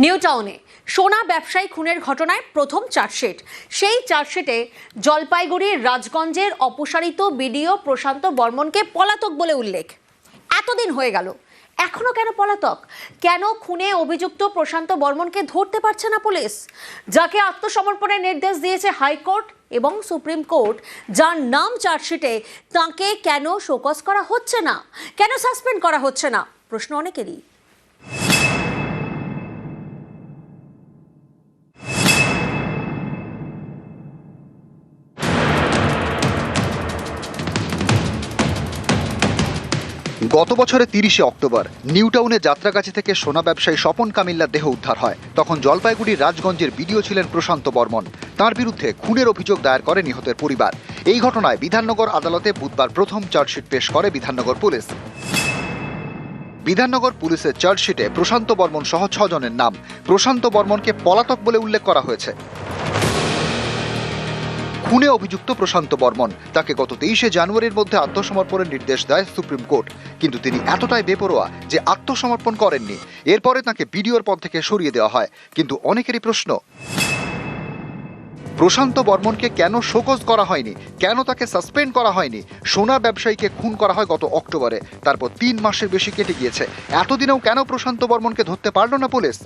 New টাউনে সোনা ব্যবসায়ী খুনের ঘটনায় প্রথম চার্জশিট। সেই চার্জশিটে জলপাইগুড়ির রাজগঞ্জের অপসারিত বিডিও প্রশান্ত বর্মনকে পলাতক বলে উল্লেখ। এতদিন হয়ে গেল, এখনো কেন পলাতক? কেন খুনে অভিযুক্ত প্রশান্ত বর্মনকে ধরতে পারছে না পুলিশ, যাকে আত্মসমর্পণের নির্দেশ দিয়েছে হাইকোর্ট এবং সুপ্রিম কোর্ট, যার নাম চার্জশিটে? তাকে কেন শোকজ করা হচ্ছে না, কেন সাসপেন্ড করা হচ্ছে না, প্রশ্ন অনেকেরই। গত বছরের 30শে অক্টোবর নিউ টাউনে যাত্রাগাছি থেকে সোনা ব্যবসায়ী স্বপন কামিল্লার দেহ উদ্ধার হয়। তখন জলপাইগুড়ির রাজগঞ্জের বিডিও ছিলেন প্রশান্ত বর্মন। তার বিরুদ্ধে খুনের অভিযোগ দায়ের করে নিহতের পরিবার। এই ঘটনায় বিধাননগর আদালতে বুধবার প্রথম চার্জশিট পেশ করে বিধাননগর পুলিশ। বিধাননগর পুলিশের চার্জশিটে প্রশান্ত বর্মন সহ 6 জনের নাম। প্রশান্ত বর্মনকে পলাতক বলে উল্লেখ করা হয়েছে। খুনে অভিযুক্ত প্রশান্ত বর্মন, তাকে গত 23শে জানুয়ারির মধ্যে আত্মসমর্পণের নির্দেশ দেয় সুপ্রিম কোর্ট, কিন্তু তিনি এতটাই বেপরোয়া যে আত্মসমর্পণ করেননি। এরপরে তাকে বিডিওর পদ থেকে সরিয়ে দেওয়া হয়। কিন্তু অনেকেরই প্রশ্ন, প্রশান্ত বর্মনকে কেন শোকজ করা হয়নি, কেন তাকে সাসপেন্ড করা হয়নি? সোনা ব্যবসায়ীকে খুন করা হয় গত অক্টোবরে, তারপর 3 মাসের বেশি কেটে গিয়েছে। এতদিনেও কেন প্রশান্ত বর্মনকে ধরতে পারল না পুলিশ?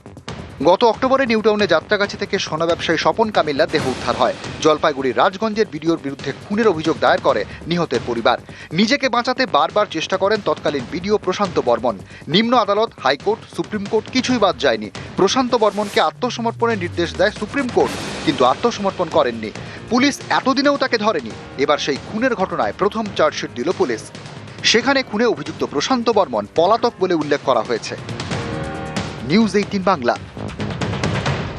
গত অক্টোবরে নিউ টাউনে যাত্রাগাছি থেকে সোনা ব্যবসায়ী স্বপন কামিল্লার দেহ উদ্ধার হয়। জলপাইগুড়ির রাজগঞ্জের বিডিওর বিরুদ্ধে খুনের অভিযোগ দায়ের করে নিহতের পরিবার। নিজেকে বাঁচাতে বারবার চেষ্টা করেন তৎকালীন বিডিও প্রশান্ত বর্মন। নিম্ন আদালত, হাইকোর্ট, সুপ্রিম কোর্ট কিছুই বাদ যায়নি। প্রশান্ত বর্মনকে আত্মসমর্পণের নির্দেশ দেয় সুপ্রিম কোর্ট, কিন্তু আত্মসমর্পণ করেননি পুলিশ। এতদিনেও তাকে ধরেনি। এবার সেই খুনের ঘটনায় প্রথম চার্জশিট দিল পুলিশ। সেখানে খুনে অভিযুক্ত প্রশান্ত বর্মন পলাতক বলে উল্লেখ করা হয়েছে। নিউজ 18 বাংলা।